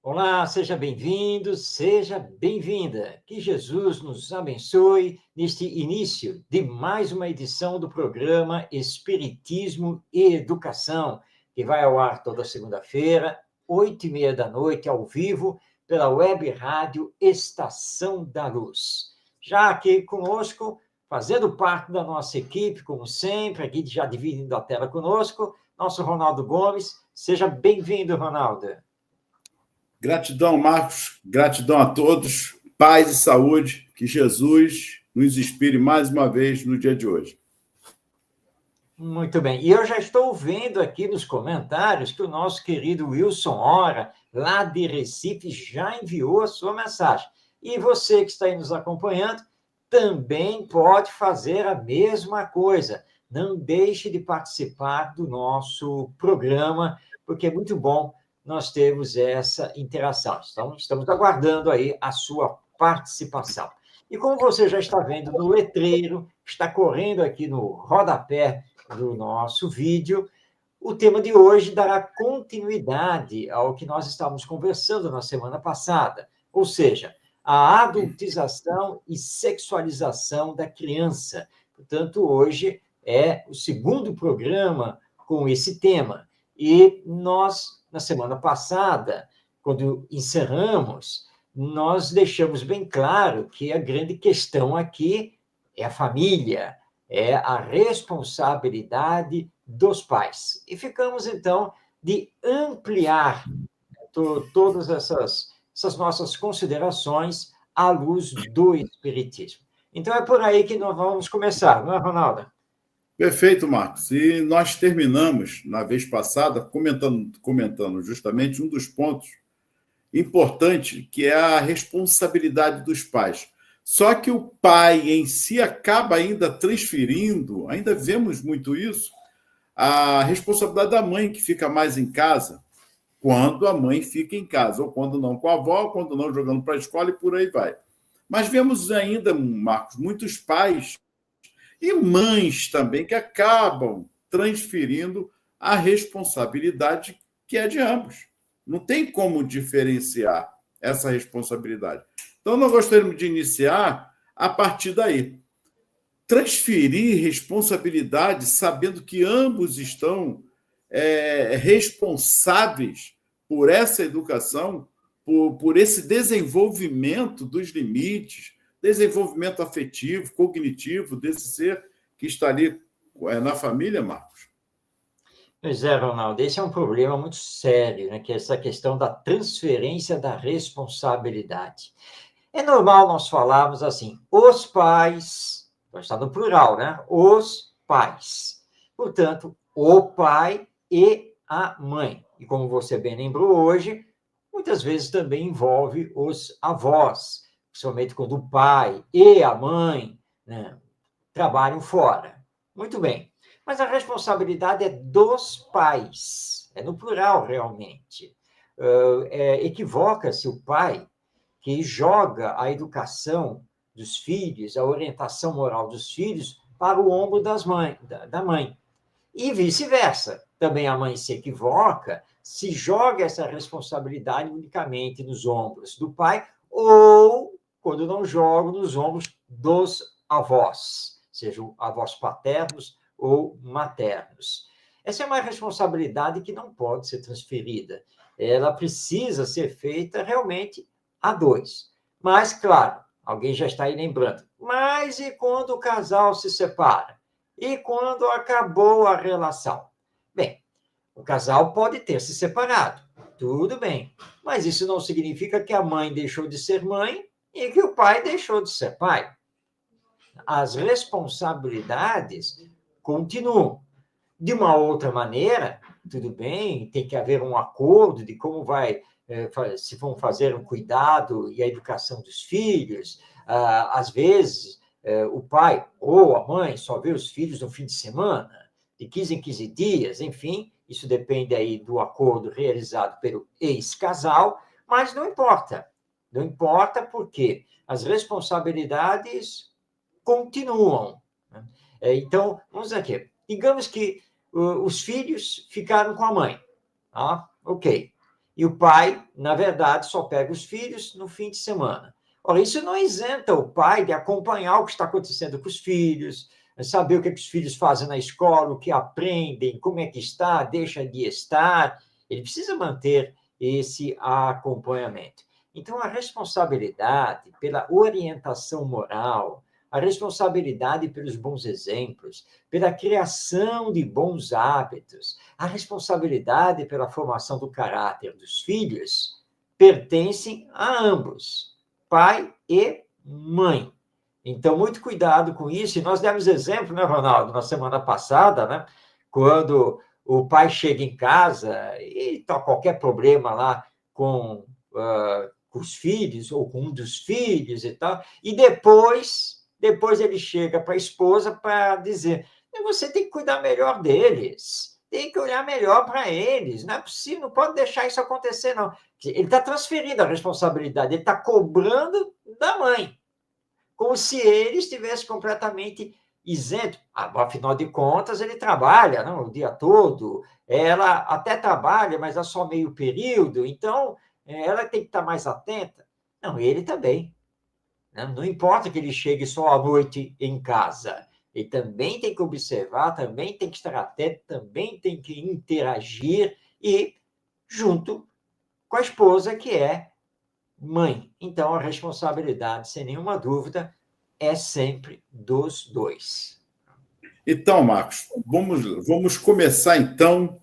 Olá, seja bem-vindo, seja bem-vinda. Que Jesus nos abençoe neste início de mais uma edição do programa Espiritismo e Educação, que vai ao ar toda segunda-feira, 8h30 da noite, ao vivo, pela web rádio Estação da Luz. Já aqui conosco, fazendo parte da nossa equipe, como sempre, aqui já dividindo a tela conosco, nosso Ronaldo Gomes. Seja bem-vindo, Ronaldo. Gratidão, Marcos. Gratidão a todos. Paz e saúde. Que Jesus nos inspire mais uma vez no dia de hoje. Muito bem. E eu já estou vendo aqui nos comentários que o nosso querido Wilson Ora, lá de Recife, já enviou a sua mensagem. E você que está aí nos acompanhando também pode fazer a mesma coisa. Não deixe de participar do nosso programa, porque é muito bom nós termos essa interação. Então, estamos aguardando aí a sua participação. E como você já está vendo no letreiro, está correndo aqui no rodapé do nosso vídeo, o tema de hoje dará continuidade ao que nós estávamos conversando na semana passada, ou seja, a adultização e sexualização da criança. Portanto, hoje é o segundo programa com esse tema. E nós, na semana passada, quando encerramos, nós deixamos bem claro que a grande questão aqui é a família, é a responsabilidade dos pais. E ficamos, então, de ampliar todas essas nossas considerações à luz do Espiritismo. Então, é por aí que nós vamos começar, não é, Ronaldo? Perfeito, Marcos. E nós terminamos, na vez passada, comentando justamente um dos pontos importantes, que é a responsabilidade dos pais. Só que o pai em si acaba ainda transferindo, ainda vemos muito isso, a responsabilidade da mãe, que fica mais em casa, quando a mãe fica em casa, ou quando não com a avó, ou quando não jogando para a escola e por aí vai. Mas vemos ainda, Marcos, muitos pais e mães também que acabam transferindo a responsabilidade que é de ambos. Não tem como diferenciar essa responsabilidade. Então, nós gostaríamos de iniciar a partir daí. Transferir responsabilidade sabendo que ambos estão responsáveis por essa educação, por esse desenvolvimento dos limites, desenvolvimento afetivo, cognitivo desse ser que está ali na família, Marcos. Pois é, Ronaldo, esse é um problema muito sério, né? Que é essa questão da transferência da responsabilidade. É normal nós falarmos assim, os pais, está no plural, né? Os pais. Portanto, o pai e a mãe. E como você bem lembrou hoje, muitas vezes também envolve os avós, principalmente quando o pai e a mãe, né, trabalham fora. Muito bem. Mas a responsabilidade é dos pais, é no plural, realmente. Equivoca-se o pai que joga a educação dos filhos, a orientação moral dos filhos, para o ombro da mãe. E vice-versa. Também a mãe se equivoca, se joga essa responsabilidade unicamente nos ombros do pai, ou, quando não joga, nos ombros dos avós, sejam avós paternos ou maternos. Essa é uma responsabilidade que não pode ser transferida. Ela precisa ser feita realmente a dois. Mas, claro, alguém já está aí lembrando. Mas e quando o casal se separa? E quando acabou a relação? Bem, o casal pode ter se separado, tudo bem. Mas isso não significa que a mãe deixou de ser mãe e que o pai deixou de ser pai. As responsabilidades continuam. De uma outra maneira, tudo bem, tem que haver um acordo de como se vão fazer um cuidado e a educação dos filhos. Às vezes, o pai ou a mãe só vê os filhos no fim de semana, de 15 em 15 dias, enfim, isso depende aí do acordo realizado pelo ex-casal, mas não importa. Não importa porque as responsabilidades continuam. Então, vamos aqui. Digamos que os filhos ficaram com a mãe. Ok. E o pai, na verdade, só pega os filhos no fim de semana. Ora, isso não isenta o pai de acompanhar o que está acontecendo com os filhos, saber o que os filhos fazem na escola, o que aprendem, como é que está, deixa de estar. Ele precisa manter esse acompanhamento. Então, a responsabilidade pela orientação moral, a responsabilidade pelos bons exemplos, pela criação de bons hábitos, a responsabilidade pela formação do caráter dos filhos pertencem a ambos, pai e mãe. Então, muito cuidado com isso. E nós demos exemplo, né, Ronaldo, na semana passada, né, quando o pai chega em casa e está qualquer problema lá com os filhos ou com um dos filhos e tal, e depois ele chega para a esposa para dizer: você tem que cuidar melhor deles, tem que olhar melhor para eles, não é possível, não pode deixar isso acontecer, não. Ele está transferindo a responsabilidade, ele está cobrando da mãe, como se ele estivesse completamente isento. Afinal de contas, ele trabalha, não, o dia todo, ela até trabalha, mas é só meio período, então ela tem que estar mais atenta. Não, ele também. Não importa que ele chegue só à noite em casa, ele também tem que observar, também tem que estar atento, também tem que interagir e junto com a esposa, que é mãe. Então, a responsabilidade, sem nenhuma dúvida, é sempre dos dois. Então, Marcos, vamos começar, então,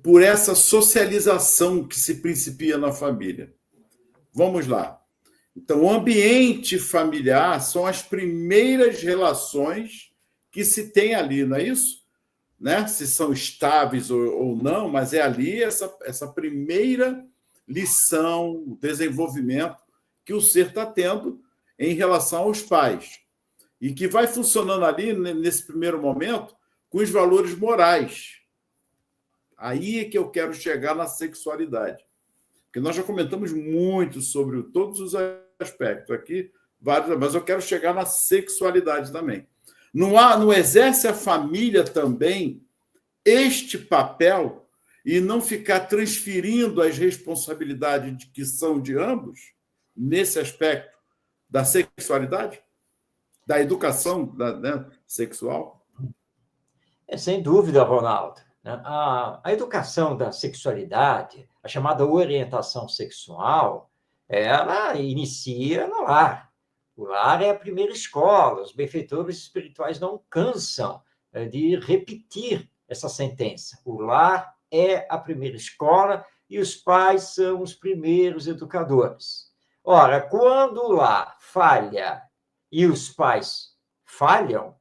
por essa socialização que se principia na família. Vamos lá. Então, o ambiente familiar são as primeiras relações que se tem ali, não é isso? Né? Se são estáveis ou não, mas é ali essa primeira lição, desenvolvimento que o ser está tendo em relação aos pais. E que vai funcionando ali, nesse primeiro momento, com os valores morais. Aí é que eu quero chegar na sexualidade. Porque nós já comentamos muito sobre todos os aspectos aqui, mas eu quero chegar na sexualidade também. Não exerce a família também este papel e não ficar transferindo as responsabilidades que são de ambos nesse aspecto da sexualidade, da educação sexual? Sem dúvida, Ronaldo. A educação da sexualidade, a chamada orientação sexual, ela inicia no lar. O lar é a primeira escola. Os benfeitores espirituais não cansam de repetir essa sentença. O lar é a primeira escola e os pais são os primeiros educadores. Ora, quando o lar falha e os pais falham,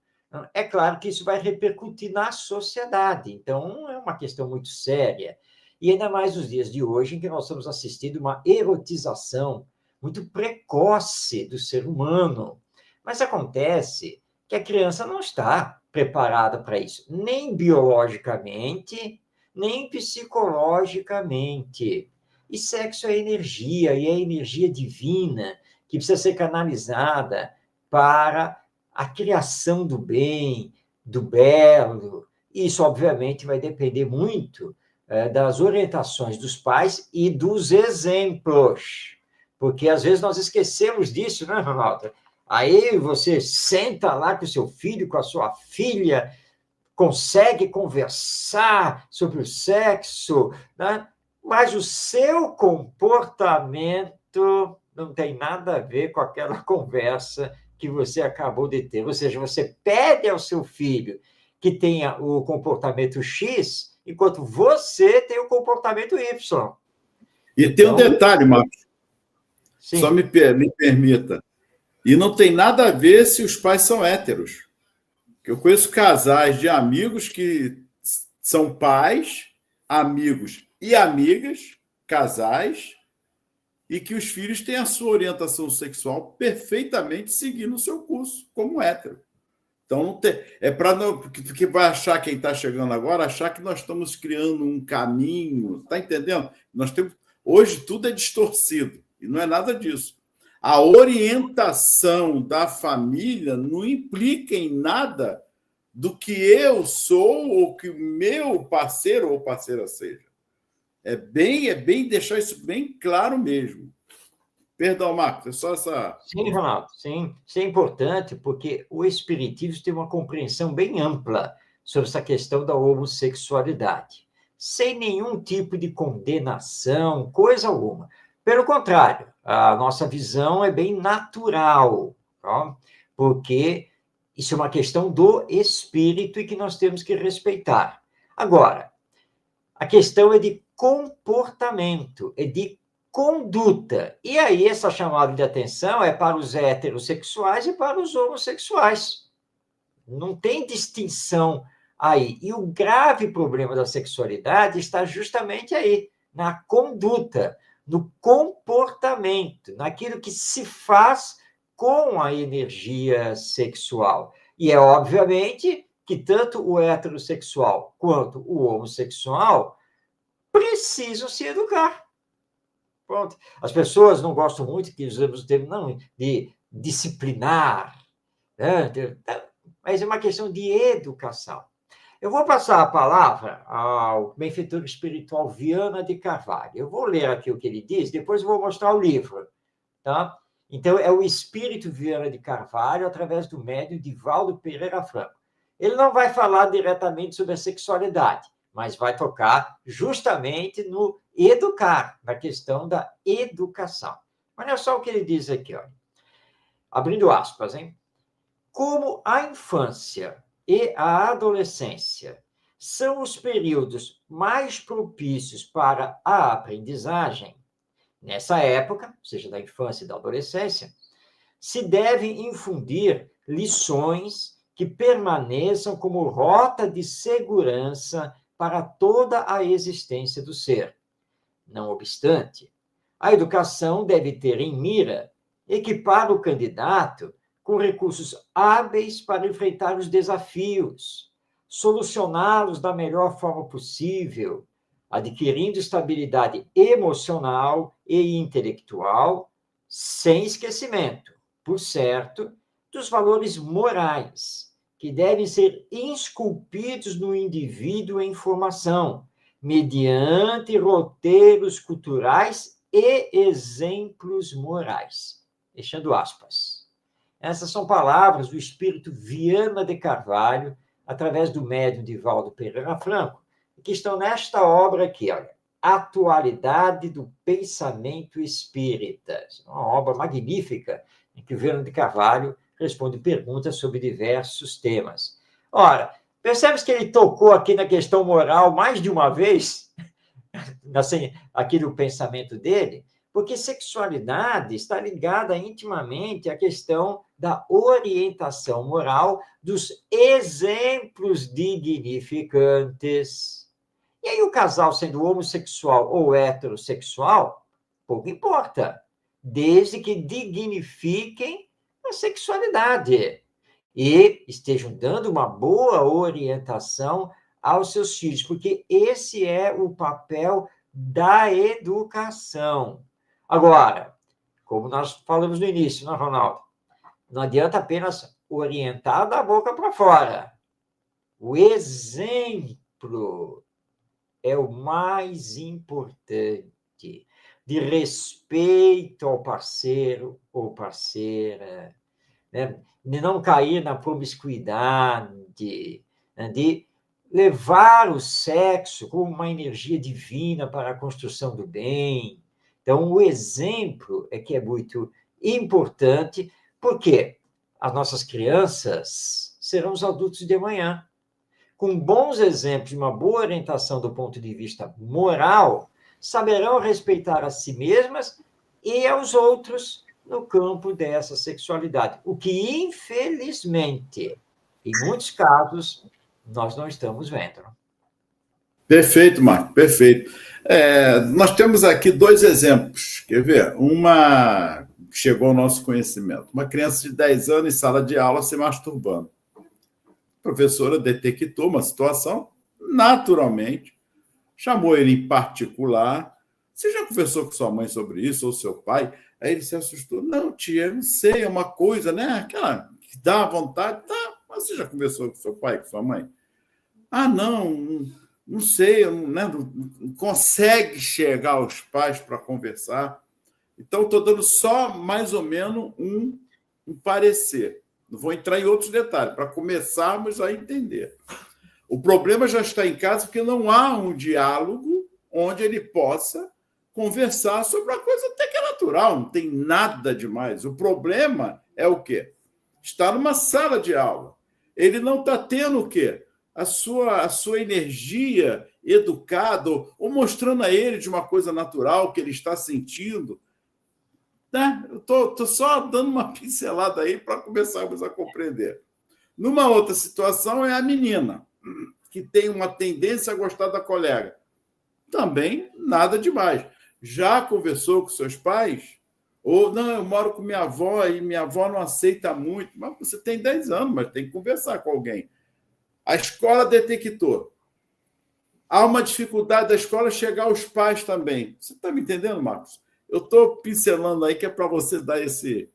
é claro que isso vai repercutir na sociedade. Então, é uma questão muito séria. E ainda mais nos dias de hoje, em que nós estamos assistindo uma erotização muito precoce do ser humano. Mas acontece que a criança não está preparada para isso, nem biologicamente, nem psicologicamente. E sexo é energia, e é energia divina, que precisa ser canalizada para a criação do bem, do belo. Isso, obviamente, vai depender muito das orientações dos pais e dos exemplos. Porque, às vezes, nós esquecemos disso, né, Ronaldo? Aí você senta lá com o seu filho, com a sua filha, consegue conversar sobre o sexo, né? Mas o seu comportamento não tem nada a ver com aquela conversa que você acabou de ter. Ou seja, você pede ao seu filho que tenha o comportamento X, enquanto você tem o comportamento Y. E tem um detalhe, Marcos, só me permita. E não tem nada a ver se os pais são héteros. Eu conheço casais de amigos que são pais, amigos e amigas, casais, e que os filhos têm a sua orientação sexual perfeitamente seguindo o seu curso, como hétero. Então, não tem, porque vai achar, quem está chegando agora, achar que nós estamos criando um caminho, está entendendo? Hoje tudo é distorcido, e não é nada disso. A orientação da família não implica em nada do que eu sou ou que o meu parceiro ou parceira seja. É bem deixar isso bem claro mesmo. Perdão, Marcos, é só essa... Sim, Ronaldo, sim. Isso é importante porque o espiritismo tem uma compreensão bem ampla sobre essa questão da homossexualidade, sem nenhum tipo de condenação, coisa alguma. Pelo contrário, a nossa visão é bem natural, tá? Porque isso é uma questão do espírito e que nós temos que respeitar. Agora, a questão é de comportamento, é de conduta. E aí, essa chamada de atenção é para os heterossexuais e para os homossexuais. Não tem distinção aí. E o grave problema da sexualidade está justamente aí, na conduta, no comportamento, naquilo que se faz com a energia sexual. E é obviamente que tanto o heterossexual quanto o homossexual precisam se educar. Pronto. As pessoas não gostam muito que usamos o termo não, de disciplinar, né? Mas é uma questão de educação. Eu vou passar a palavra ao benfeitor espiritual Viana de Carvalho. Eu vou ler aqui o que ele diz, depois eu vou mostrar o livro. Tá? Então, é o espírito Viana de Carvalho, através do médium Divaldo Pereira Franco. Ele não vai falar diretamente sobre a sexualidade, mas vai tocar justamente no educar, na questão da educação. Olha só o que ele diz aqui, ó. Abrindo aspas, hein? Como a infância e a adolescência são os períodos mais propícios para a aprendizagem, nessa época, seja da infância e da adolescência, se devem infundir lições que permaneçam como rota de segurança para toda a existência do ser. Não obstante, a educação deve ter em mira equipar o candidato com recursos hábeis para enfrentar os desafios, solucioná-los da melhor forma possível, adquirindo estabilidade emocional e intelectual, sem esquecimento, por certo, dos valores morais, que devem ser esculpidos no indivíduo em formação, mediante roteiros culturais e exemplos morais. Fechando aspas. Essas são palavras do espírito Viana de Carvalho, através do médium Divaldo Pereira Franco, que estão nesta obra aqui, olha, Atualidade do Pensamento Espírita. Uma obra magnífica em que o Viana de Carvalho responde perguntas sobre diversos temas. Ora, percebes que ele tocou aqui na questão moral mais de uma vez, assim, aqui no pensamento dele, porque sexualidade está ligada intimamente à questão da orientação moral, dos exemplos dignificantes. E aí o casal, sendo homossexual ou heterossexual, pouco importa, desde que dignifiquem a sexualidade e estejam dando uma boa orientação aos seus filhos, porque esse é o papel da educação. Agora, como nós falamos no início, né, Ronaldo? Não adianta apenas orientar da boca para fora. O exemplo é o mais importante, de respeito ao parceiro ou parceira, né? De não cair na promiscuidade, né? De levar o sexo como uma energia divina para a construção do bem. Então, o exemplo é que é muito importante, porque as nossas crianças serão os adultos de amanhã. Com bons exemplos, uma boa orientação do ponto de vista moral, saberão respeitar a si mesmas e aos outros no campo dessa sexualidade. O que, infelizmente, em muitos casos, nós não estamos vendo. Perfeito, Marco, perfeito. Nós temos aqui dois exemplos. Quer ver? Uma chegou ao nosso conhecimento. Uma criança de 10 anos em sala de aula se masturbando. A professora detectou uma situação, naturalmente, chamou ele em particular. Você já conversou com sua mãe sobre isso, ou seu pai? Aí ele se assustou. Não, tia, eu não sei, é uma coisa, né? Aquela que dá vontade, tá, Você já conversou com seu pai, com sua mãe? Ah, não sei, não consegue chegar aos pais para conversar. Então, estou dando só mais ou menos um parecer. Não vou entrar em outros detalhes, para começarmos a entender. O problema já está em casa porque não há um diálogo onde ele possa conversar sobre uma coisa até que é natural, não tem nada demais. O problema é o quê? Está numa sala de aula. Ele não está tendo o quê? A sua energia educada, ou mostrando a ele de uma coisa natural que ele está sentindo. Né? Eu estou só dando uma pincelada aí para começarmos a compreender. Numa outra situação é a menina, que tem uma tendência a gostar da colega. Também nada demais. Já conversou com seus pais? Ou, não, eu moro com minha avó e minha avó não aceita muito. Mas você tem 10 anos, mas tem que conversar com alguém. A escola detectou. Há uma dificuldade da escola chegar aos pais também. Você está me entendendo, Marcos? Eu estou pincelando aí que é para você dar esse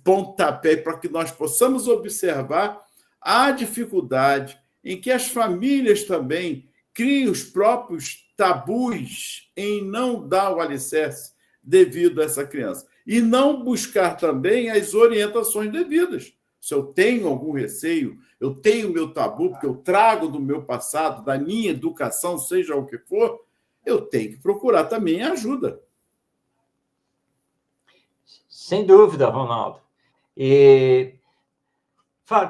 pontapé para que nós possamos observar a dificuldade em que as famílias também criam os próprios tabus em não dar o alicerce devido a essa criança. E não buscar também as orientações devidas. Se eu tenho algum receio, eu tenho meu tabu, porque eu trago do meu passado, da minha educação, seja o que for, eu tenho que procurar também ajuda. Sem dúvida, Ronaldo. E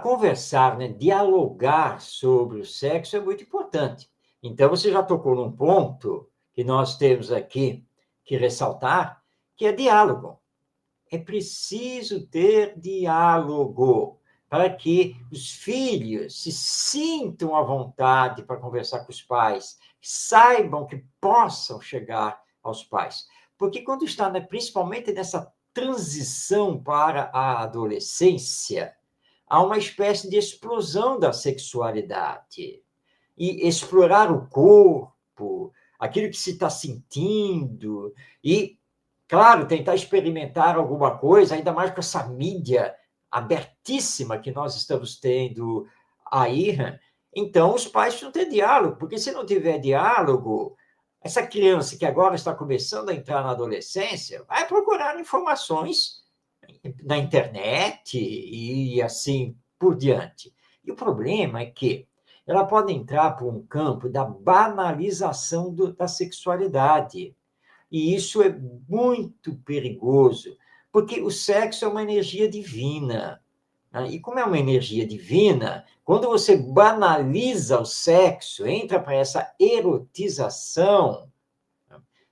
conversar, né, dialogar sobre o sexo é muito importante. Então, você já tocou num ponto que nós temos aqui que ressaltar, que é diálogo. É preciso ter diálogo para que os filhos se sintam à vontade para conversar com os pais, saibam que possam chegar aos pais. Porque quando está, né, principalmente nessa transição para a adolescência, há uma espécie de explosão da sexualidade. E explorar o corpo, aquilo que se está sentindo, e, claro, tentar experimentar alguma coisa, ainda mais com essa mídia abertíssima que nós estamos tendo aí. Então, os pais precisam ter diálogo, porque se não tiver diálogo, essa criança que agora está começando a entrar na adolescência vai procurar informações na internet e assim por diante. E o problema é que ela pode entrar por um campo da banalização da sexualidade. E isso é muito perigoso, porque o sexo é uma energia divina. Né? E como é uma energia divina, quando você banaliza o sexo, entra para essa erotização,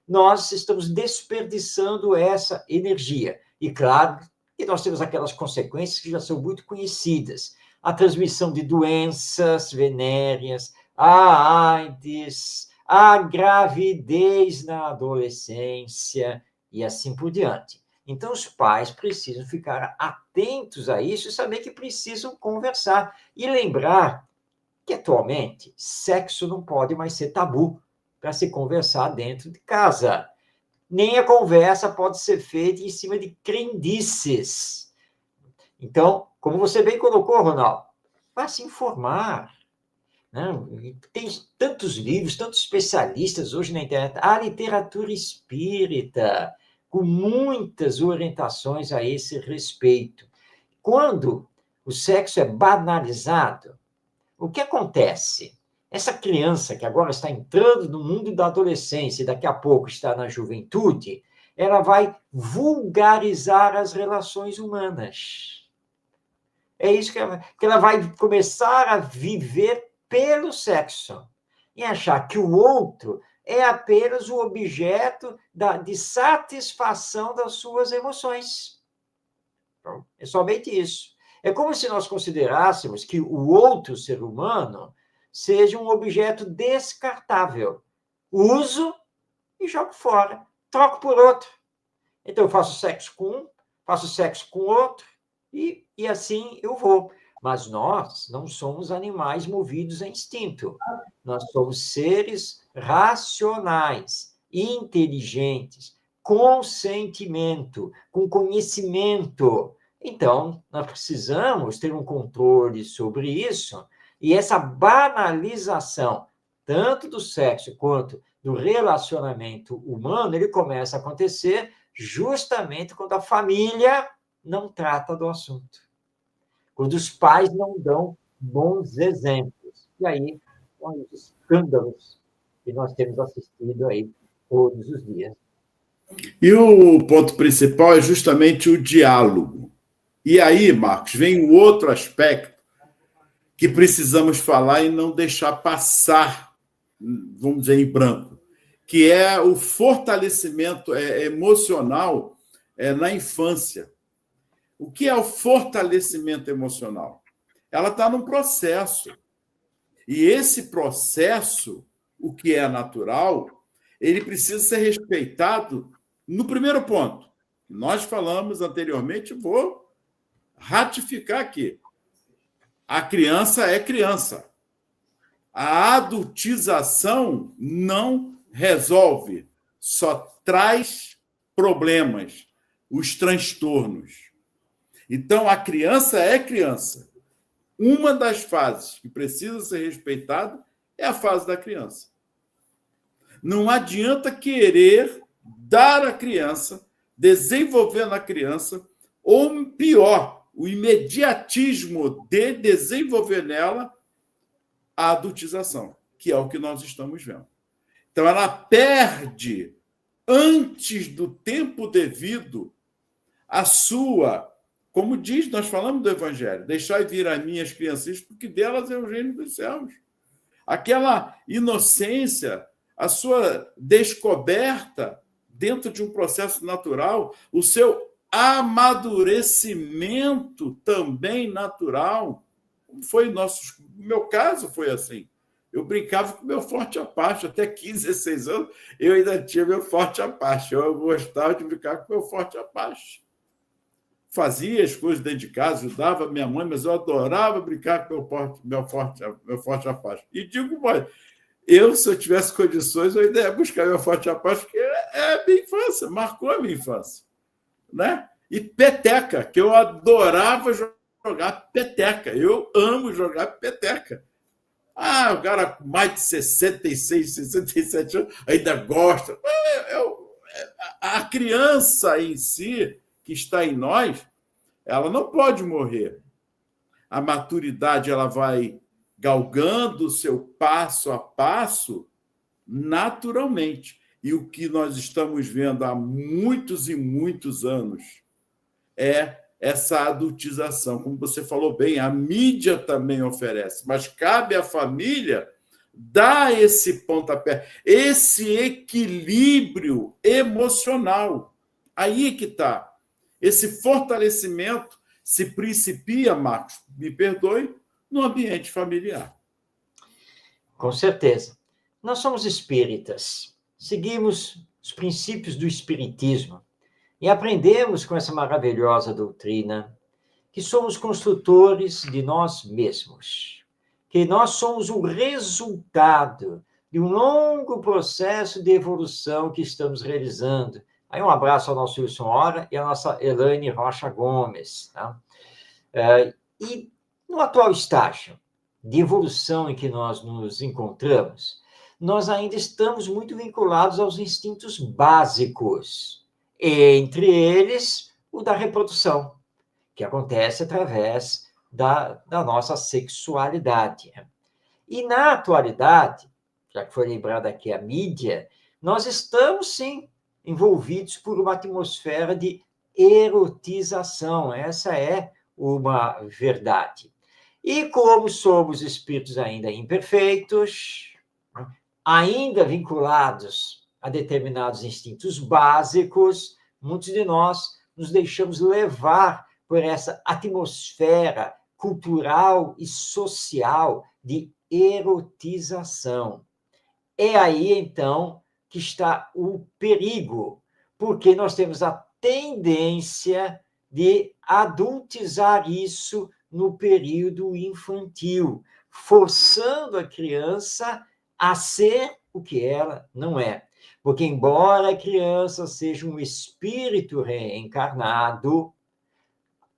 nós estamos desperdiçando essa energia. E, claro, que nós temos aquelas consequências que já são muito conhecidas. A transmissão de doenças venéreas, a AIDS, a gravidez na adolescência e assim por diante. Então, os pais precisam ficar atentos a isso e saber que precisam conversar. E lembrar que, atualmente, sexo não pode mais ser tabu para se conversar dentro de casa. Nem a conversa pode ser feita em cima de crendices. Então, como você bem colocou, Ronaldo, vá se informar. Né? Tem tantos livros, tantos especialistas hoje na internet. A literatura espírita, com muitas orientações a esse respeito. Quando o sexo é banalizado, o que acontece? Essa criança que agora está entrando no mundo da adolescência e daqui a pouco está na juventude, ela vai vulgarizar as relações humanas. É isso que ela vai começar a viver pelo sexo e achar que o outro é apenas o objeto de satisfação das suas emoções. Então, é somente isso. É como se nós considerássemos que o outro ser humano seja um objeto descartável. Uso e jogo fora. Troco por outro. Então, eu faço sexo com um, faço sexo com outro, e assim eu vou. Mas nós não somos animais movidos a instinto. Nós somos seres racionais, inteligentes, com sentimento, com conhecimento. Então, nós precisamos ter um controle sobre isso, e essa banalização, tanto do sexo quanto do relacionamento humano, ele começa a acontecer justamente quando a família não trata do assunto, quando os pais não dão bons exemplos. E aí, são os escândalos que nós temos assistido aí todos os dias. E o ponto principal é justamente o diálogo. E aí, Marcos, vem o outro aspecto que precisamos falar e não deixar passar, vamos dizer, em branco, que é o fortalecimento emocional na infância. O que é o fortalecimento emocional? Ela está num processo. E esse processo, o que é natural, ele precisa ser respeitado no primeiro ponto. Nós falamos anteriormente, vou ratificar aqui. A criança é criança. A adultização não resolve, só traz problemas, os transtornos. Então, a criança é criança. Uma das fases que precisa ser respeitada é a fase da criança. Não adianta querer dar à criança, desenvolver na criança, ou pior, o imediatismo de desenvolver nela a adultização, que é o que nós estamos vendo. Então, ela perde, antes do tempo devido, a sua, como diz, nós falamos do Evangelho, deixai vir a minhas crianças, porque delas é o reino dos céus. Aquela inocência, a sua descoberta dentro de um processo natural, o seu amadurecimento também natural. Foi no meu caso foi assim. Eu brincava com meu forte Apache, até 15, 16 anos, eu ainda tinha meu forte Apache. Eu gostava de brincar com meu forte Apache. Fazia as coisas dentro de casa, ajudava minha mãe, mas eu adorava brincar com meu forte Apache. E digo, mãe, se eu tivesse condições, eu ainda ia buscar meu forte Apache, porque é a minha infância, marcou a minha infância. Né? E peteca, que eu adorava jogar peteca. Eu amo jogar peteca. O cara com mais de 66, 67 anos ainda gosta. A criança em si, que está em nós, ela não pode morrer. A maturidade ela vai galgando o seu passo a passo naturalmente. E o que nós estamos vendo há muitos e muitos anos é essa adultização. Como você falou bem, a mídia também oferece, mas cabe à família dar esse pontapé, esse equilíbrio emocional. Aí que está. Esse fortalecimento se principia, Marcos, me perdoe, no ambiente familiar. Com certeza. Nós somos espíritas, seguimos os princípios do espiritismo e aprendemos com essa maravilhosa doutrina que somos construtores de nós mesmos, que nós somos o resultado de um longo processo de evolução que estamos realizando. Aí um abraço ao nosso Wilson Hora e à nossa Elaine Rocha Gomes. Tá? E no atual estágio de evolução em que nós nos encontramos, nós ainda estamos muito vinculados aos instintos básicos, entre eles o da reprodução, que acontece através da nossa sexualidade. E na atualidade, já que foi lembrada aqui a mídia, nós estamos, sim, envolvidos por uma atmosfera de erotização. Essa é uma verdade. E como somos espíritos ainda imperfeitos, ainda vinculados a determinados instintos básicos, muitos de nós nos deixamos levar por essa atmosfera cultural e social de erotização. É aí, então, que está o perigo, porque nós temos a tendência de adultizar isso no período infantil, forçando a criança a ser o que ela não é. Porque, embora a criança seja um espírito reencarnado,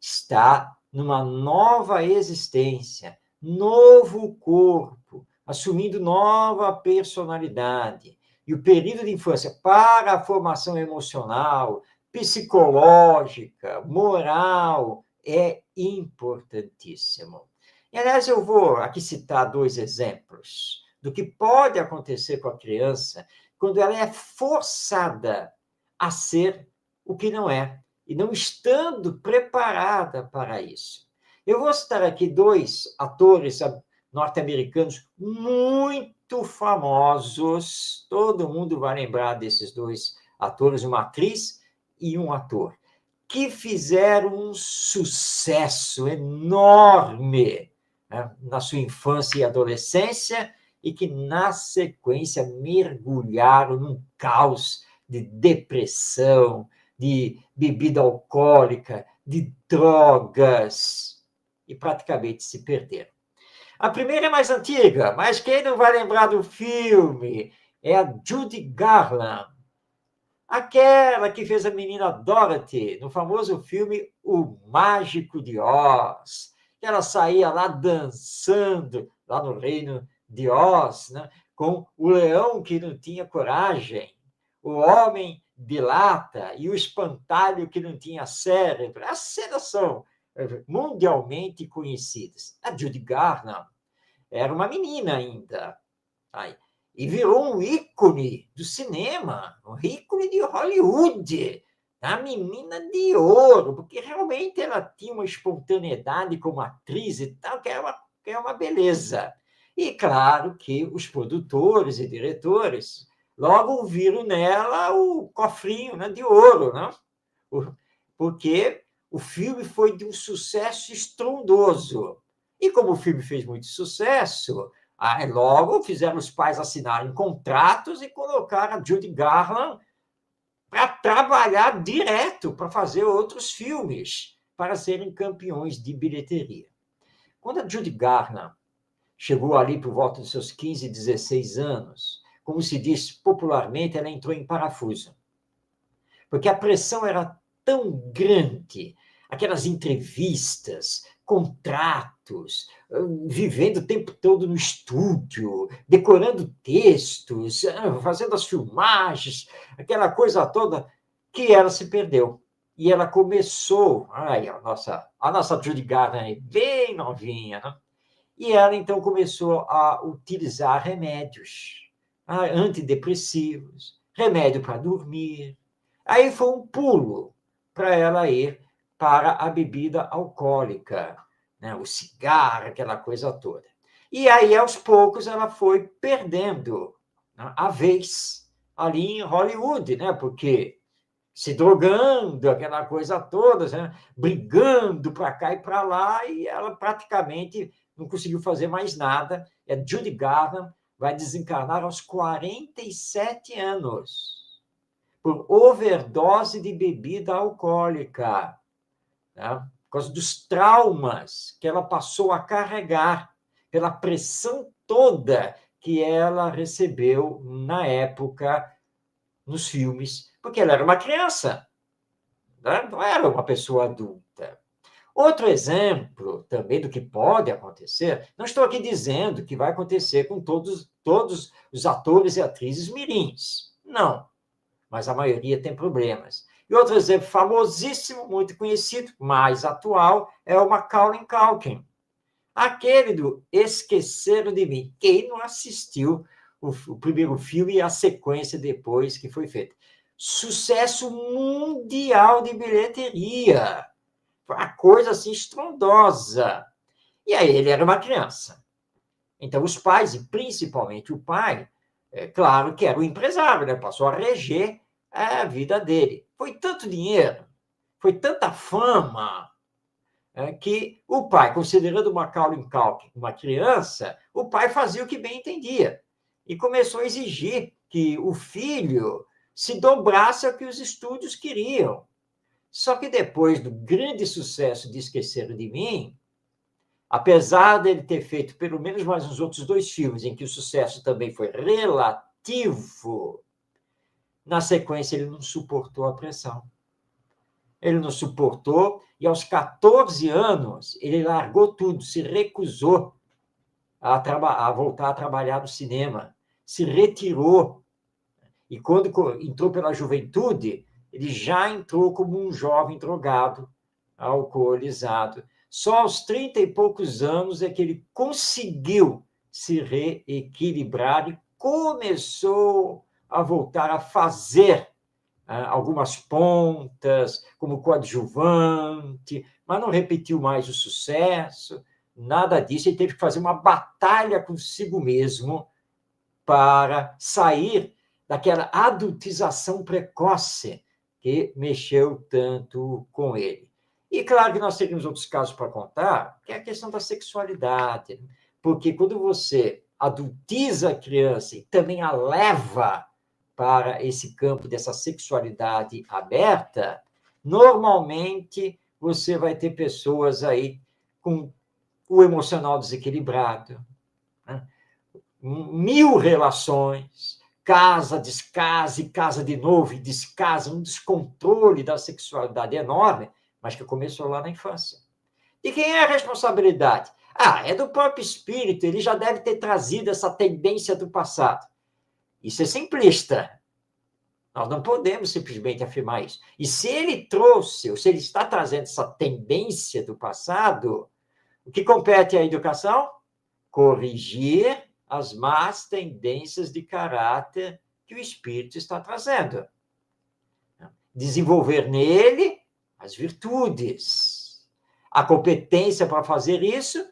está numa nova existência, novo corpo, assumindo nova personalidade. E o período de infância para a formação emocional, psicológica, moral, é importantíssimo. E, aliás, eu vou aqui citar 2 exemplos do que pode acontecer com a criança quando ela é forçada a ser o que não é, e não estando preparada para isso. Eu vou citar aqui 2 atores norte-americanos muito famosos, todo mundo vai lembrar desses 2 atores, uma atriz e um ator, que fizeram um sucesso enorme, né, na sua infância e adolescência, e que, na sequência, mergulharam num caos de depressão, de bebida alcoólica, de drogas, e praticamente se perderam. A primeira é mais antiga, mas quem não vai lembrar do filme é a Judy Garland, aquela que fez a menina Dorothy no famoso filme O Mágico de Oz. Ela saía lá dançando, lá no reino de Oz, né, com o leão que não tinha coragem, o homem de lata e o espantalho que não tinha cérebro. As cenas são mundialmente conhecidas. A Judy Garland era uma menina ainda. Ai, e virou um ícone do cinema, um ícone de Hollywood, a menina de ouro, porque realmente ela tinha uma espontaneidade como atriz e tal, que é uma beleza. E claro que os produtores e diretores logo viram nela o cofrinho, né, de ouro, né? Porque o filme foi de um sucesso estrondoso. E como o filme fez muito sucesso, aí logo fizeram os pais assinarem contratos e colocaram a Judy Garland para trabalhar direto, para fazer outros filmes, para serem campeões de bilheteria. Quando a Judy Garland chegou ali por volta dos seus 15, 16 anos, como se diz popularmente, ela entrou em parafuso. Porque a pressão era tão grande, aquelas entrevistas, contratos, vivendo o tempo todo no estúdio, decorando textos, fazendo as filmagens, aquela coisa toda, que ela se perdeu. E ela começou, a nossa Judy Garland, bem novinha, né? E ela, então, começou a utilizar remédios, antidepressivos, remédio para dormir. Aí foi um pulo para ela ir para a bebida alcoólica, né? O cigarro, aquela coisa toda. E aí, aos poucos, ela foi perdendo, né, a vez ali em Hollywood, né? Porque se drogando, aquela coisa toda, né? Brigando para cá e para lá, e ela praticamente não conseguiu fazer mais nada. E a Judy Garland vai desencarnar aos 47 anos por overdose de bebida alcoólica, né? Por causa dos traumas que ela passou a carregar, pela pressão toda que ela recebeu na época nos filmes, porque ela era uma criança, né? Não era uma pessoa adulta. Outro exemplo também do que pode acontecer, não estou aqui dizendo que vai acontecer com todos os atores e atrizes mirins, não, mas a maioria tem problemas. E outro exemplo famosíssimo, muito conhecido, mais atual, é o Macaulay Culkin, aquele do Esqueceram de Mim. Quem não assistiu o primeiro filme e a sequência depois que foi feita? Sucesso mundial de bilheteria. Uma coisa assim estrondosa. E aí ele era uma criança. Então os pais, e principalmente o pai, claro que era o empresário, né? Passou a reger a vida dele. Foi tanto dinheiro, foi tanta fama, que o pai, considerando o Macaulay Culkin uma criança, o pai fazia o que bem entendia. E começou a exigir que o filho se dobrasse ao que os estúdios queriam. Só que depois do grande sucesso de Esqueceram de Mim, apesar dele ter feito pelo menos mais uns outros 2 filmes em que o sucesso também foi relativo, na sequência ele não suportou a pressão. ele não suportou, e aos 14 anos, ele largou tudo, se recusou a voltar a trabalhar no cinema, se retirou. E quando entrou pela juventude, ele já entrou como um jovem drogado, alcoolizado. Só aos 30 e poucos anos é que ele conseguiu se reequilibrar e começou a voltar a fazer algumas pontas, como coadjuvante, mas não repetiu mais o sucesso, nada disso. Ele teve que fazer uma batalha consigo mesmo para sair daquela adultização precoce que mexeu tanto com ele. E claro que nós teríamos outros casos para contar, que é a questão da sexualidade, porque quando você adultiza a criança e também a leva para esse campo dessa sexualidade aberta, normalmente você vai ter pessoas aí com o emocional desequilibrado, né? 1000 relações, casa, descase, casa de novo e descasa, um descontrole da sexualidade enorme, mas que começou lá na infância. E quem é a responsabilidade? É do próprio espírito, ele já deve ter trazido essa tendência do passado. Isso é simplista. Nós não podemos simplesmente afirmar isso. E se ele trouxe, ou se ele está trazendo essa tendência do passado, o que compete à educação? Corrigir as más tendências de caráter que o espírito está trazendo. Desenvolver nele as virtudes. A competência para fazer isso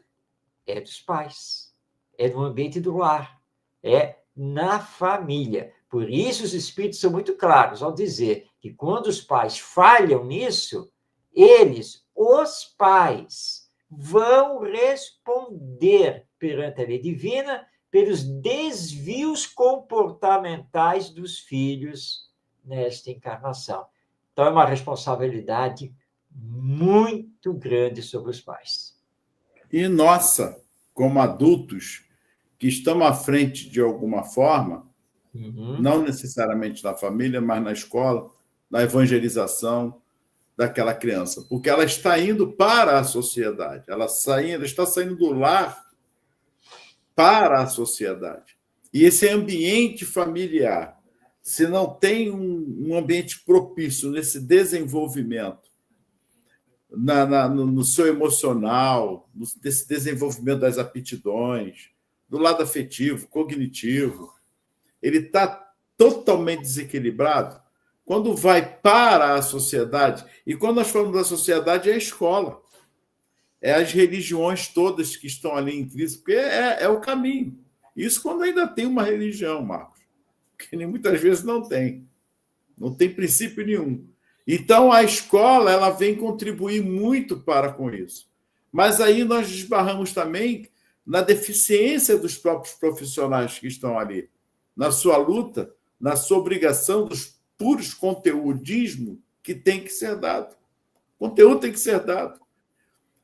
é dos pais, é no ambiente do lar, é na família. Por isso, os espíritos são muito claros ao dizer que quando os pais falham nisso, eles, os pais, vão responder perante a lei divina pelos desvios comportamentais dos filhos nesta encarnação. Então, é uma responsabilidade muito grande sobre os pais. E nossa, como adultos, que estamos à frente de alguma forma, não necessariamente na família, mas na escola, na evangelização daquela criança, porque ela está indo para a sociedade, ela está saindo do lar para a sociedade. E esse ambiente familiar, se não tem um ambiente propício nesse desenvolvimento, no seu emocional, desse desenvolvimento das aptidões, do lado afetivo, cognitivo, ele está totalmente desequilibrado. Quando vai para a sociedade, e quando nós falamos da sociedade, é a escola, é as religiões todas que estão ali intrínsecas, porque é o caminho. Isso quando ainda tem uma religião, Marcos, que muitas vezes não tem princípio nenhum. Então, a escola ela vem contribuir muito para com isso. Mas aí nós esbarramos também na deficiência dos próprios profissionais que estão ali, na sua luta, na sua obrigação dos puros conteudismo que tem que ser dado. O conteúdo tem que ser dado.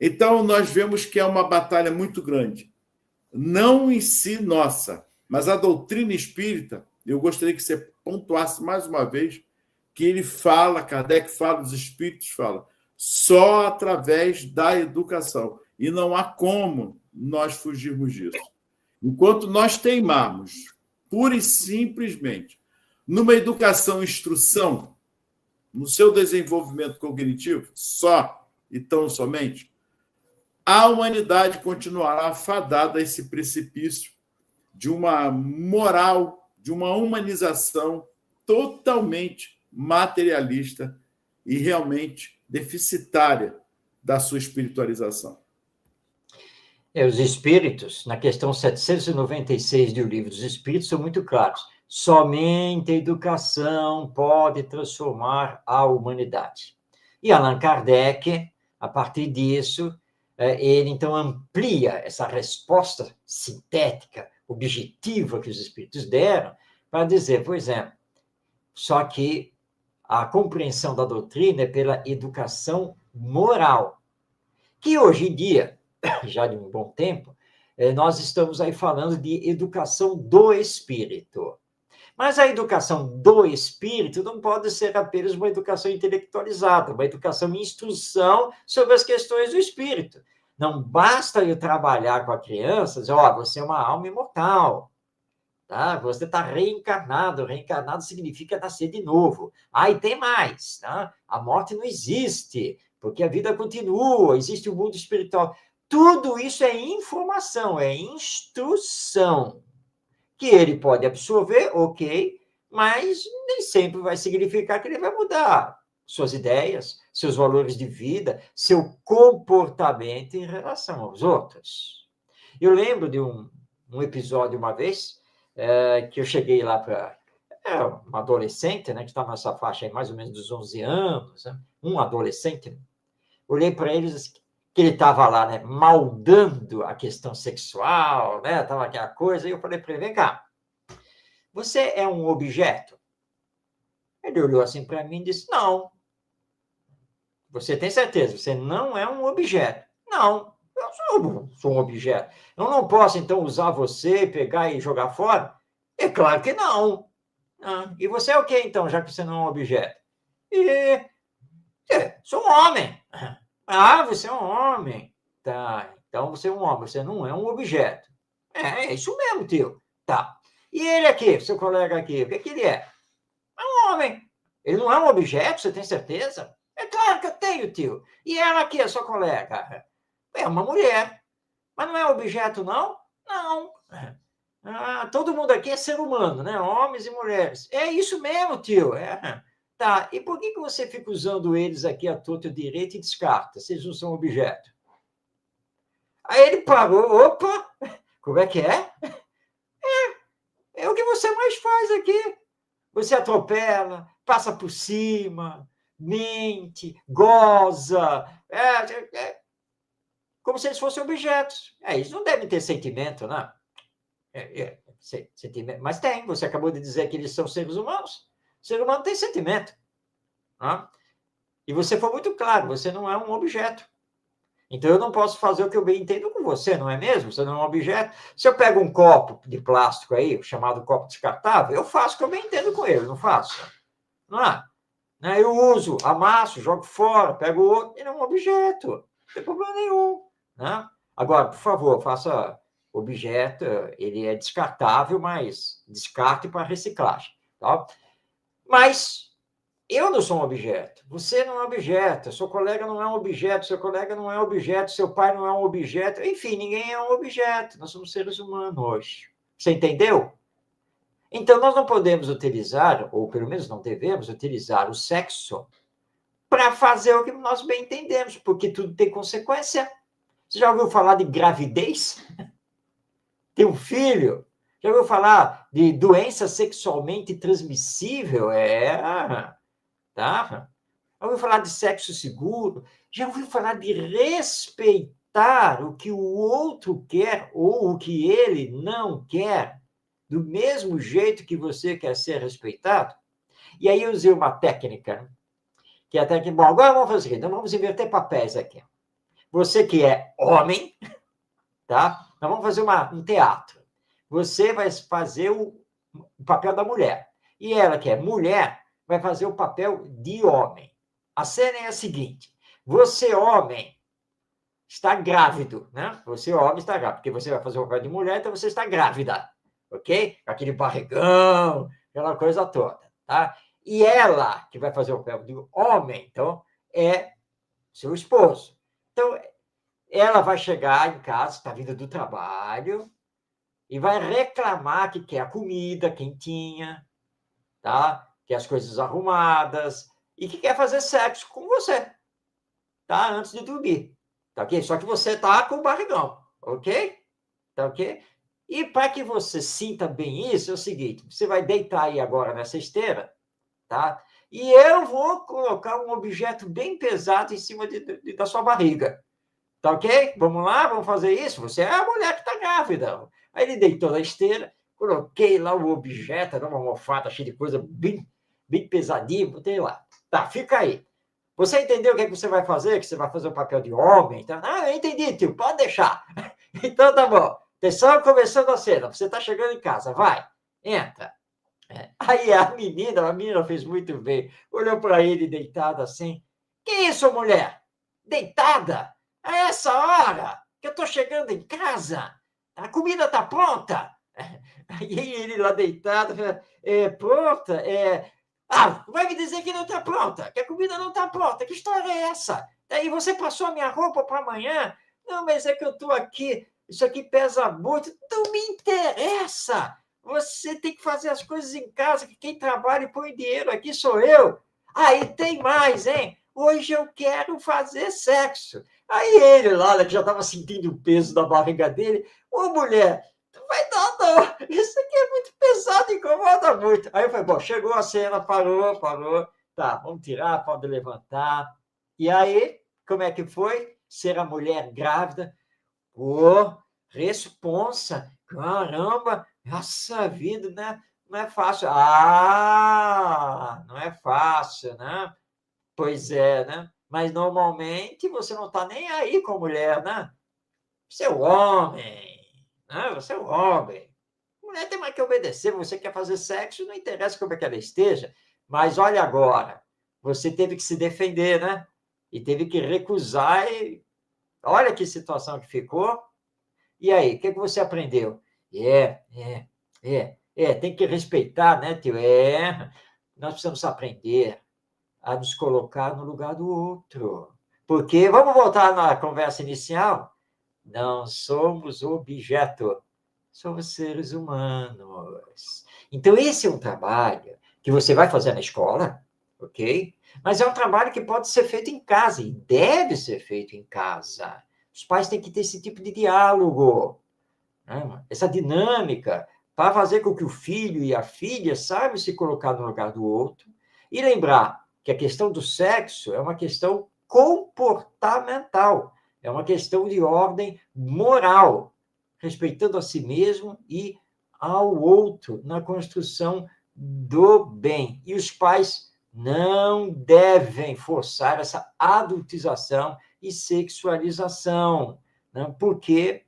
Então, nós vemos que é uma batalha muito grande. Não em si nossa, mas a doutrina espírita, eu gostaria que você pontuasse mais uma vez, que ele fala, Kardec fala, os espíritos falam, só através da educação. E não há como nós fugirmos disso. Enquanto nós teimarmos, pura e simplesmente, numa educação-instrução, no seu desenvolvimento cognitivo, só e tão somente, a humanidade continuará fadada a esse precipício de uma moral, de uma humanização totalmente materialista e realmente deficitária da sua espiritualização. Os espíritos, na questão 796 do Livro dos Espíritos, são muito claros. Somente a educação pode transformar a humanidade. E Allan Kardec, a partir disso, ele então amplia essa resposta sintética, objetiva que os espíritos deram, para dizer, por exemplo, só que a compreensão da doutrina é pela educação moral, que hoje em dia, já de um bom tempo, nós estamos aí falando de educação do espírito. Mas a educação do espírito não pode ser apenas uma educação intelectualizada, uma educação em instrução sobre as questões do espírito. Não basta eu trabalhar com a criança, dizer, você é uma alma imortal, tá? Você está reencarnado. Reencarnado significa nascer de novo. E tem mais, tá? A morte não existe, porque a vida continua, existe o mundo espiritual. Tudo isso é informação, é instrução, que ele pode absorver, ok, mas nem sempre vai significar que ele vai mudar suas ideias, seus valores de vida, seu comportamento em relação aos outros. Eu lembro de um episódio uma vez, que eu cheguei lá para uma adolescente, né, que está nessa faixa aí, mais ou menos dos 11 anos, né, um adolescente, né, olhei para eles que ele estava lá, né, maldando a questão sexual, né, estava aquela coisa, e eu falei para ele, vem cá, você é um objeto? Ele olhou assim para mim e disse, não. Você tem certeza? Você não é um objeto? Não, eu sou um objeto. Eu não posso, então, usar você, pegar e jogar fora? É claro que não. E você é o quê, então, já que você não é um objeto? Sou um homem. Você é um homem. Tá, então você é um homem, você não é um objeto. É isso mesmo, tio. Tá. E ele aqui, seu colega aqui, o que ele é? É um homem. Ele não é um objeto, você tem certeza? É claro que eu tenho, tio. E ela aqui, a sua colega? É uma mulher. Mas não é objeto, não? Não. Todo mundo aqui é ser humano, né? Homens e mulheres. É isso mesmo, tio. Tá, e por que você fica usando eles aqui à torta direita e descarta? Vocês não são objeto. Aí ele parou, opa, como é que é? É o que você mais faz aqui. Você atropela, passa por cima, mente, goza, como se eles fossem objetos. Eles não devem ter sentimento, né? Sentimento, mas tem, você acabou de dizer que eles são seres humanos. O ser humano tem sentimento. Né? E você foi muito claro, você não é um objeto. Então, eu não posso fazer o que eu bem entendo com você, não é mesmo? Você não é um objeto. Se eu pego um copo de plástico aí, chamado copo descartável, eu faço o que eu bem entendo com ele, não faço? Não é? Eu uso, amasso, jogo fora, pego outro, ele é um objeto, não tem problema nenhum. Né? Agora, por favor, faça objeto, ele é descartável, mas descarte para reciclagem. Tá? Mas eu não sou um objeto, você não é um objeto, seu colega não é um objeto, seu colega não é um objeto, seu pai não é um objeto, enfim, ninguém é um objeto, nós somos seres humanos hoje. Você entendeu? Então, nós não podemos utilizar, ou pelo menos não devemos utilizar o sexo para fazer o que nós bem entendemos, porque tudo tem consequência. Você já ouviu falar de gravidez? Ter um filho? Já ouviu falar de doença sexualmente transmissível? Tá? Já ouviu falar de sexo seguro? Já ouviu falar de respeitar o que o outro quer ou o que ele não quer, do mesmo jeito que você quer ser respeitado? E aí eu usei uma técnica, né? Que até que, bom, agora vamos fazer o seguinte, então vamos inverter papéis aqui. Você que é homem, tá? Nós vamos fazer um teatro. Você vai fazer o papel da mulher. E ela, que é mulher, vai fazer o papel de homem. A cena é a seguinte: você, homem, está grávido, né? Você, homem, está grávido, porque você vai fazer o papel de mulher, então você está grávida, ok? Aquele barrigão, aquela coisa toda, tá? E ela, que vai fazer o papel de homem, então, é seu esposo. Então, ela vai chegar em casa, está vindo do trabalho, e vai reclamar que quer a comida quentinha, tá? Quer as coisas arrumadas, e que quer fazer sexo com você, tá? Antes de dormir, tá ok? Só que você tá com o barrigão, ok? Tá ok? E para que você sinta bem isso, é o seguinte, você vai deitar aí agora nessa esteira, tá? E eu vou colocar um objeto bem pesado em cima da sua barriga. Tá ok? Vamos lá, vamos fazer isso? Você é a mulher que está grávida. Aí ele deitou na esteira, coloquei lá o objeto, era uma almofada cheia de coisa bem, bem pesadinha, botei lá. Tá, fica aí. Você entendeu o que, é que você vai fazer? Que você vai fazer o papel de homem? Tá? Eu entendi, tio, pode deixar. Então tá bom. Atenção, começando a cena. Você está chegando em casa, vai, entra. Aí a menina fez muito bem, olhou para ele deitado assim. Que isso, mulher? Deitada? A essa hora que eu estou chegando em casa? A comida está pronta? Aí ele lá deitado, pronta? Vai me dizer que não está pronta, que a comida não está pronta. Que história é essa? Daí você passou a minha roupa para amanhã? Não, mas é que eu estou aqui, isso aqui pesa muito. Não me interessa. Você tem que fazer as coisas em casa, que quem trabalha e põe dinheiro aqui sou eu. Aí tem mais, hein? Hoje eu quero fazer sexo. Aí ele lá, que já estava sentindo o peso da barriga dele, ô mulher, não vai dar não, isso aqui é muito pesado, incomoda muito. Aí eu falei, bom, chegou a cena, parou, tá, vamos tirar, pode levantar. E aí, como é que foi? Ser a mulher grávida, pô, responsa, caramba, essa vida, né? Não é fácil. Não é fácil, né? Pois é, né? Mas normalmente você não está nem aí com a mulher, né? Você é o homem, né? Você é o homem. A mulher tem mais que obedecer, você quer fazer sexo, não interessa como é que ela esteja. Mas olha agora, você teve que se defender, né? E teve que recusar. E olha que situação que ficou. E aí, o que você aprendeu? Tem que respeitar, né, tio? Nós precisamos aprender a nos colocar no lugar do outro. Porque, vamos voltar na conversa inicial? Não somos objeto, somos seres humanos. Então, esse é um trabalho que você vai fazer na escola, ok? Mas é um trabalho que pode ser feito em casa e deve ser feito em casa. Os pais têm que ter esse tipo de diálogo, né? Essa dinâmica, para fazer com que o filho e a filha saibam se colocar no lugar do outro e lembrar que a questão do sexo é uma questão comportamental, é uma questão de ordem moral, respeitando a si mesmo e ao outro na construção do bem. E os pais não devem forçar essa adultização e sexualização, né? Porque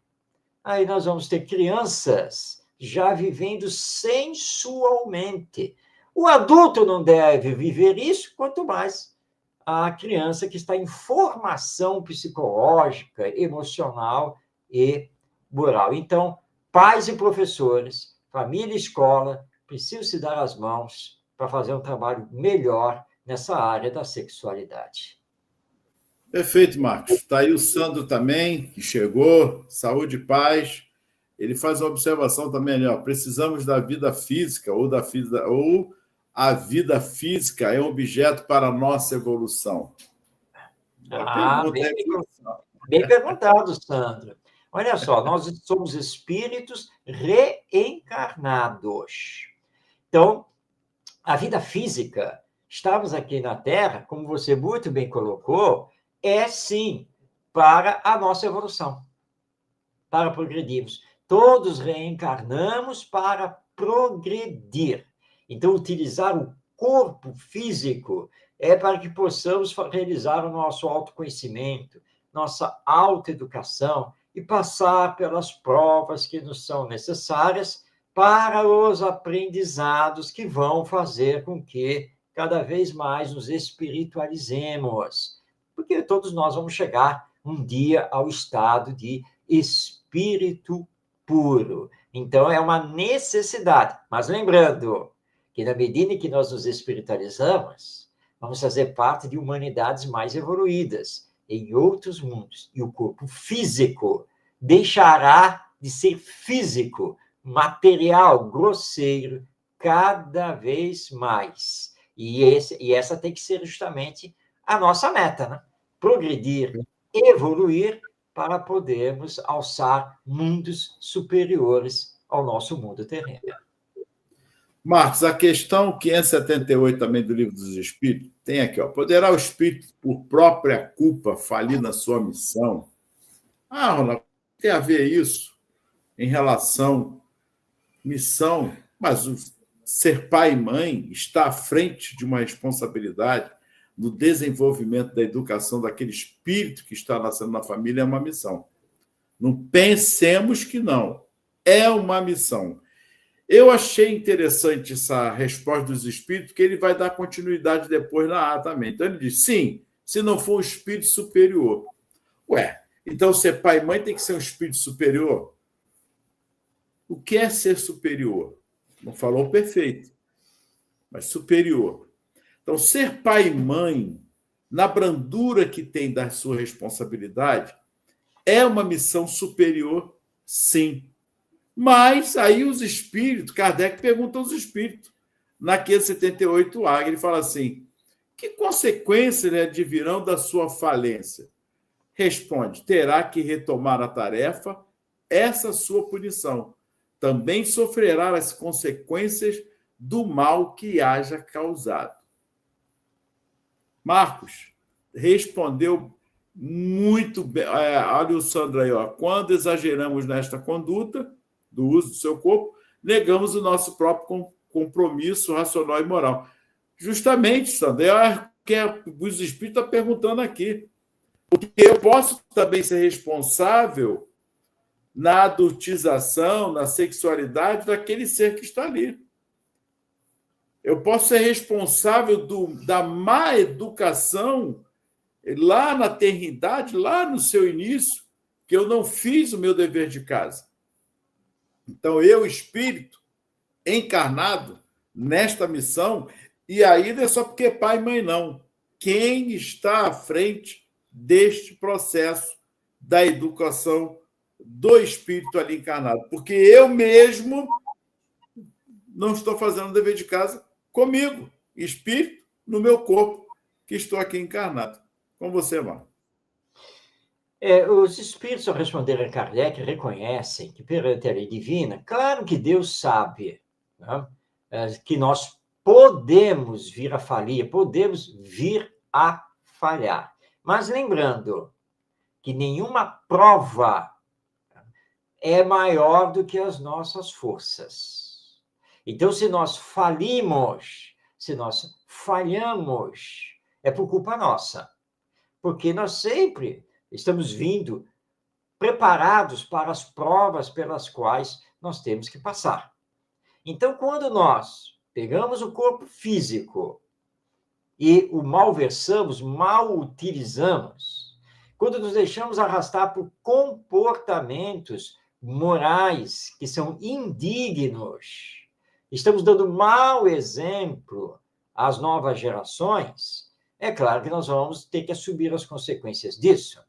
aí nós vamos ter crianças já vivendo sensualmente. O adulto não deve viver isso, quanto mais a criança que está em formação psicológica, emocional e moral. Então, pais e professores, família e escola, precisam se dar as mãos para fazer um trabalho melhor nessa área da sexualidade. Perfeito, Marcos. Está aí o Sandro também, que chegou. Saúde e paz. Ele faz uma observação também ali, ó. Precisamos da vida física ou a vida física é um objeto para a nossa evolução. Bem perguntado, Sandra. Olha só, nós somos espíritos reencarnados. Então, a vida física, estamos aqui na Terra, como você muito bem colocou, é sim para a nossa evolução, para progredirmos. Todos reencarnamos para progredir. Então, utilizar o corpo físico é para que possamos realizar o nosso autoconhecimento, nossa autoeducação e passar pelas provas que nos são necessárias para os aprendizados que vão fazer com que cada vez mais nos espiritualizemos. Porque todos nós vamos chegar um dia ao estado de espírito puro. Então, é uma necessidade. Mas lembrando que, na medida em que nós nos espiritualizamos, vamos fazer parte de humanidades mais evoluídas, em outros mundos. E o corpo físico deixará de ser físico, material, grosseiro, cada vez mais. E essa tem que ser justamente a nossa meta, né? Progredir, evoluir, para podermos alçar mundos superiores ao nosso mundo terreno. Marcos, a questão 578 também do Livro dos Espíritos tem aqui, ó. Poderá o espírito, por própria culpa, falir na sua missão? Ronaldo, tem a ver isso em relação missão, mas ser pai e mãe está à frente de uma responsabilidade no desenvolvimento da educação daquele espírito que está nascendo na família, é uma missão. Não pensemos que não. É uma missão. Eu achei interessante essa resposta dos espíritos, que ele vai dar continuidade depois na A também. Então, ele diz, sim, se não for um espírito superior. Ué, então ser pai e mãe tem que ser um espírito superior? O que é ser superior? Não falou perfeito, mas superior. Então, ser pai e mãe, na brandura que tem da sua responsabilidade, é uma missão superior, sim. Mas aí os espíritos, Kardec pergunta aos espíritos, naquele 78A, ele fala assim, que consequências advirão da sua falência? Responde, terá que retomar a tarefa, essa sua punição. Também sofrerá as consequências do mal que haja causado. Marcos respondeu muito bem. Olha o Sandro aí, ó. Quando exageramos nesta conduta do uso do seu corpo, negamos o nosso próprio compromisso racional e moral. Justamente, Sandro, é que os espíritos estão perguntando aqui. Porque eu posso também ser responsável na adultização, na sexualidade daquele ser que está ali. Eu posso ser responsável da má educação lá na tenridade, lá no seu início, que eu não fiz o meu dever de casa. Então, eu, espírito, encarnado nesta missão, e aí não é só porque é pai e mãe, não. Quem está à frente deste processo da educação do espírito ali encarnado? Porque eu mesmo não estou fazendo o dever de casa comigo, espírito, no meu corpo, que estou aqui encarnado. Com você, Marco. Os espíritos, ao responder a Kardec, reconhecem que, perante a lei divina, claro que Deus sabe, né, que nós podemos vir a falir, podemos vir a falhar. Mas lembrando que nenhuma prova é maior do que as nossas forças. Então, se nós falimos, se nós falhamos, é por culpa nossa. Porque nós sempre estamos vindo preparados para as provas pelas quais nós temos que passar. Então, quando nós pegamos o corpo físico e o malversamos, mal utilizamos, quando nos deixamos arrastar por comportamentos morais que são indignos, estamos dando mau exemplo às novas gerações, é claro que nós vamos ter que assumir as consequências disso.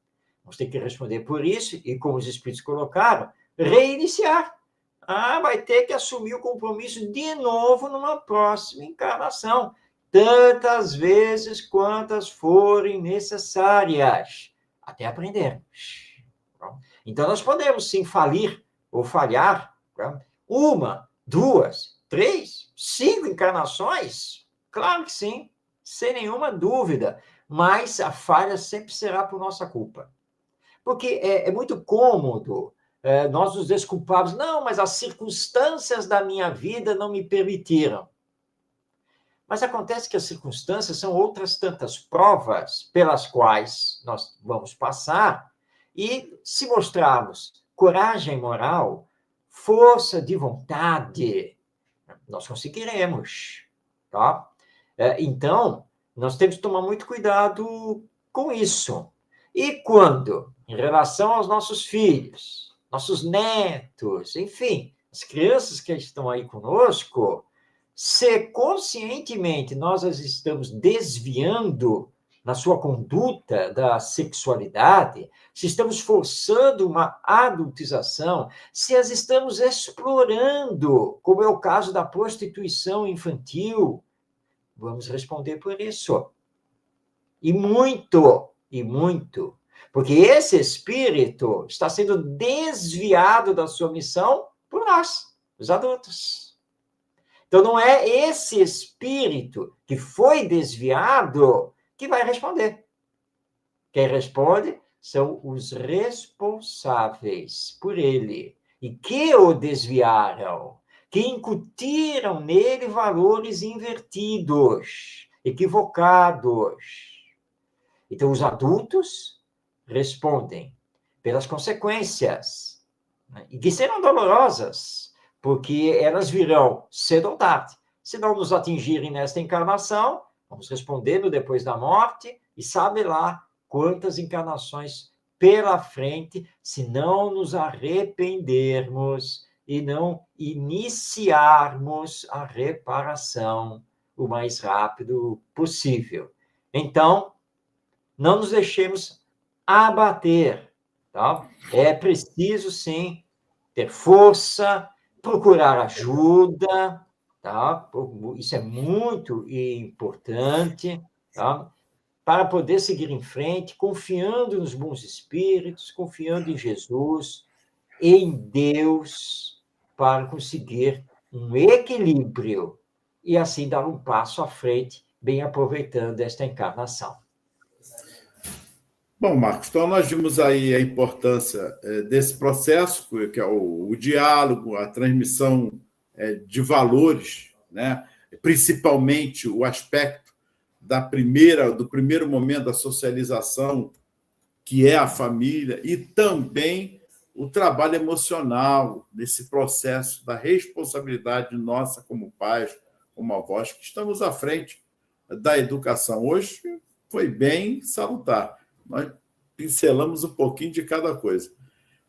Vamos ter que responder por isso e, como os espíritos colocaram, reiniciar. Vai ter que assumir o compromisso de novo numa próxima encarnação, tantas vezes quantas forem necessárias, até aprendermos. Então, nós podemos sim falir ou falhar 1, 2, 3, 5 encarnações? Claro que sim, sem nenhuma dúvida, mas a falha sempre será por nossa culpa. Porque é muito cômodo nós nos desculparmos. Não, mas as circunstâncias da minha vida não me permitiram. Mas acontece que as circunstâncias são outras tantas provas pelas quais nós vamos passar e, se mostrarmos coragem moral, força de vontade, nós conseguiremos. Tá? Então, nós temos que tomar muito cuidado com isso. E quando, em relação aos nossos filhos, nossos netos, enfim, as crianças que estão aí conosco, se conscientemente nós as estamos desviando na sua conduta da sexualidade, se estamos forçando uma adultização, se as estamos explorando, como é o caso da prostituição infantil, vamos responder por isso. E muito, porque esse espírito está sendo desviado da sua missão por nós, os adultos. Então, não é esse espírito que foi desviado que vai responder. Quem responde são os responsáveis por ele e que o desviaram, que incutiram nele valores invertidos, equivocados. Então, os adultos respondem pelas consequências, né? E que serão dolorosas, porque elas virão cedo ou tarde. Se não nos atingirem nesta encarnação, vamos responder no depois da morte, e sabe lá quantas encarnações pela frente, se não nos arrependermos e não iniciarmos a reparação o mais rápido possível. Então, não nos deixemos abater, tá? É preciso, sim, ter força, procurar ajuda, tá? Isso é muito importante, tá? Para poder seguir em frente, confiando nos bons espíritos, confiando em Jesus, em Deus, para conseguir um equilíbrio e assim dar um passo à frente, bem aproveitando esta encarnação. Bom, Marcos, então nós vimos aí a importância desse processo, que é o diálogo, a transmissão de valores, né? Principalmente o aspecto do primeiro momento da socialização, que é a família, e também o trabalho emocional nesse processo da responsabilidade nossa como pais, como avós, que estamos à frente da educação. Hoje foi bem salutar. Nós pincelamos um pouquinho de cada coisa.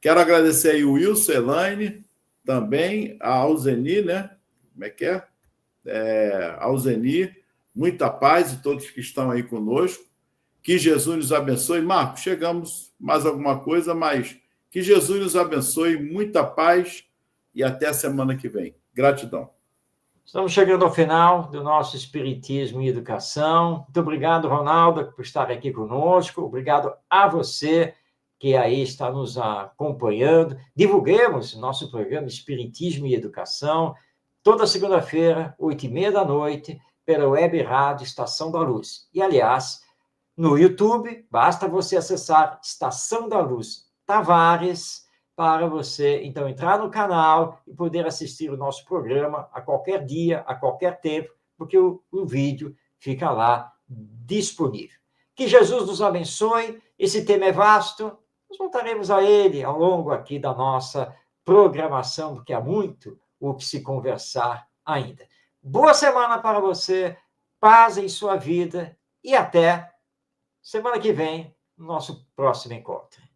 Quero agradecer aí o Wilson, Elaine, também a Alzeni, né? Como é que é? Alzeni, muita paz e todos que estão aí conosco. Que Jesus nos abençoe. Marcos, chegamos mais alguma coisa, mas que Jesus nos abençoe, muita paz e até a semana que vem. Gratidão. Estamos chegando ao final do nosso Espiritismo e Educação. Muito obrigado, Ronaldo, por estar aqui conosco. Obrigado a você que aí está nos acompanhando. Divulguemos nosso programa Espiritismo e Educação toda segunda-feira, 20h30, pela Web Rádio Estação da Luz. E, aliás, no YouTube, basta você acessar Estação da Luz Tavares, para você, então, entrar no canal e poder assistir o nosso programa a qualquer dia, a qualquer tempo, porque o vídeo fica lá disponível. Que Jesus nos abençoe. Esse tema é vasto, nós voltaremos a ele ao longo aqui da nossa programação, porque há muito o que se conversar ainda. Boa semana para você, paz em sua vida e até semana que vem, no nosso próximo encontro.